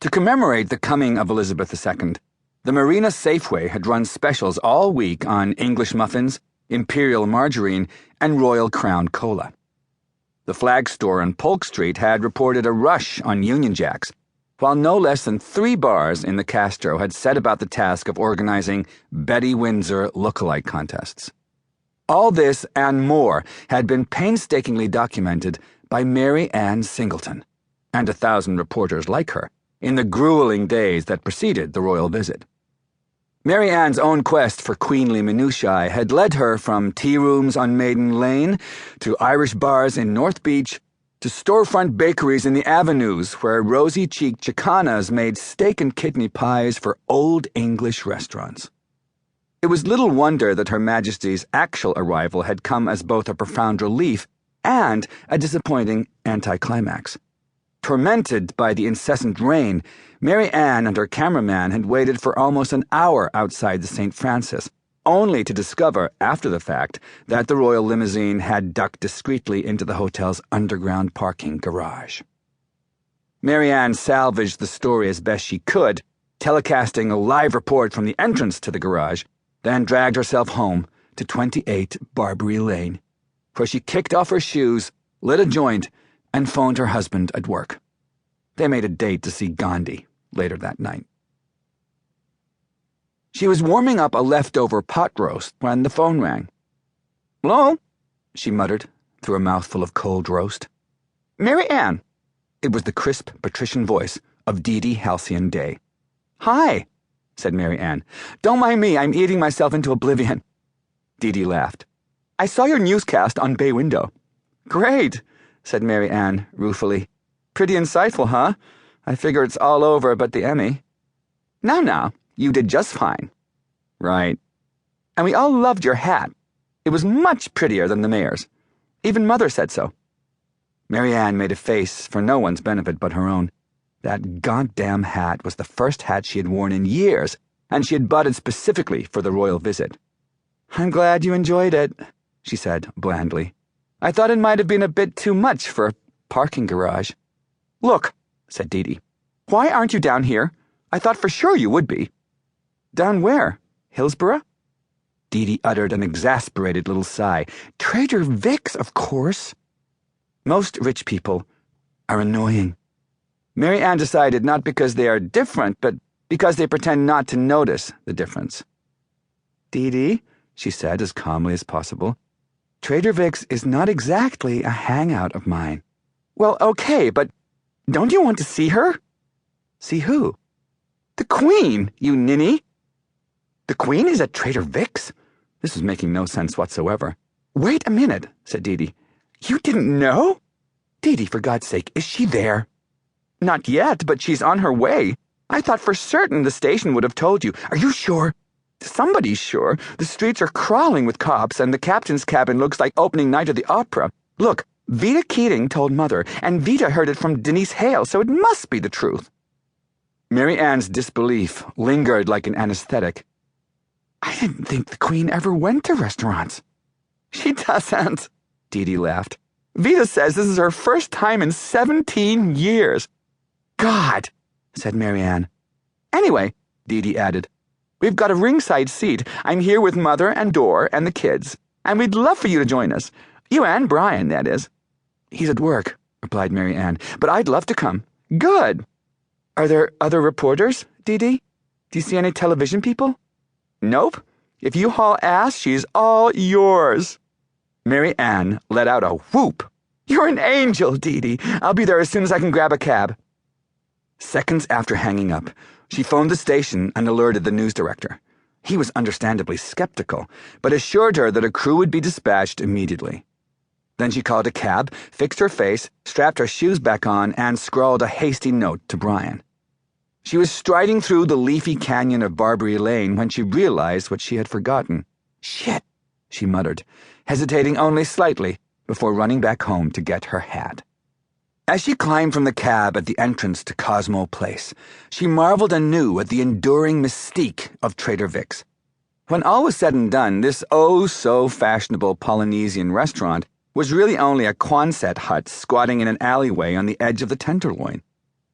To commemorate the coming of Elizabeth II, the Marina Safeway had run specials all week on English muffins, imperial margarine, and Royal Crown Cola. The flag store on Polk Street had reported a rush on Union Jacks, while no less than 3 bars in the Castro had set about the task of organizing Betty Windsor look-alike contests. All this and more had been painstakingly documented by Mary Ann Singleton, and 1,000 reporters like her, in the grueling days that preceded the royal visit. Mary Ann's own quest for queenly minutiae had led her from tea rooms on Maiden Lane to Irish bars in North Beach to storefront bakeries in the avenues where rosy-cheeked Chicanas made steak and kidney pies for Old English restaurants. It was little wonder that Her Majesty's actual arrival had come as both a profound relief and a disappointing anticlimax. Tormented by the incessant rain, Mary Ann and her cameraman had waited for almost an hour outside the St. Francis, only to discover, after the fact, that the royal limousine had ducked discreetly into the hotel's underground parking garage. Mary Ann salvaged the story as best she could, telecasting a live report from the entrance to the garage, then dragged herself home to 28 Barbary Lane, where she kicked off her shoes, lit a joint, and phoned her husband at work. They made a date to see Gandhi later that night. She was warming up a leftover pot roast when the phone rang. "Hello?" she muttered through a mouthful of cold roast. "Mary Ann." It was the crisp patrician voice of Dee Dee Halcyon Day. "Hi," said Mary Ann. "Don't mind me, I'm eating myself into oblivion." Dee Dee laughed. "I saw your newscast on Bay Window." "Great," said Mary Ann ruefully. "Pretty insightful, huh? I figure it's all over but the Emmy." Now, you did just fine." "Right. And we all loved your hat. It was much prettier than the mayor's. Even Mother said so." Mary Ann made a face for no one's benefit but her own. That goddamn hat was the first hat she had worn in years, and she had bought it specifically for the royal visit. "I'm glad you enjoyed it," she said blandly. "I thought it might have been a bit too much for a parking garage." "Look," said Dee Dee, "why aren't you down here? I thought for sure you would be." "Down where? Hillsborough?" Dee Dee uttered an exasperated little sigh. "Trader Vic's, of course." Most rich people are annoying. Mary Ann decided not because they are different, but because they pretend not to notice the difference. "Dee Dee," she said as calmly as possible, "Trader Vic's is not exactly a hangout of mine." "Well, okay, but don't you want to see her?" "See who?" "The Queen, you ninny." "The Queen is at Trader Vic's?" This was making no sense whatsoever. "Wait a minute," said Dee Dee. "You didn't know?" "Dee Dee, for God's sake, is she there?" "Not yet, but she's on her way. I thought for certain the station would have told you. Are you sure?" "Somebody's sure. The streets are crawling with cops, and the captain's cabin looks like opening night of the opera. Look, Vita Keating told Mother, and Vita heard it from Denise Hale, so it must be the truth." Mary Ann's disbelief lingered like an anesthetic. "I didn't think the Queen ever went to restaurants." "She doesn't," Dee Dee laughed. "Vita says this is her first time in 17 years. "God," said Mary Ann. "Anyway," Dee Dee added, "we've got a ringside seat. I'm here with Mother and Dor and the kids, and we'd love for you to join us. You and Brian, that is." "He's at work," replied Mary Ann, "but I'd love to come." "Good. Are there other reporters, Dee Dee? Do you see any television people?" "Nope. If you haul ass, she's all yours." Mary Ann let out a whoop. "You're an angel, Dee Dee. I'll be there as soon as I can grab a cab." Seconds after hanging up, she phoned the station and alerted the news director. He was understandably skeptical, but assured her that a crew would be dispatched immediately. Then she called a cab, fixed her face, strapped her shoes back on, and scrawled a hasty note to Brian. She was striding through the leafy canyon of Barbary Lane when she realized what she had forgotten. "Shit," she muttered, hesitating only slightly before running back home to get her hat. As she climbed from the cab at the entrance to Cosmo Place, she marveled anew at the enduring mystique of Trader Vic's. When all was said and done, this oh-so-fashionable Polynesian restaurant was really only a Quonset hut squatting in an alleyway on the edge of the Tenderloin.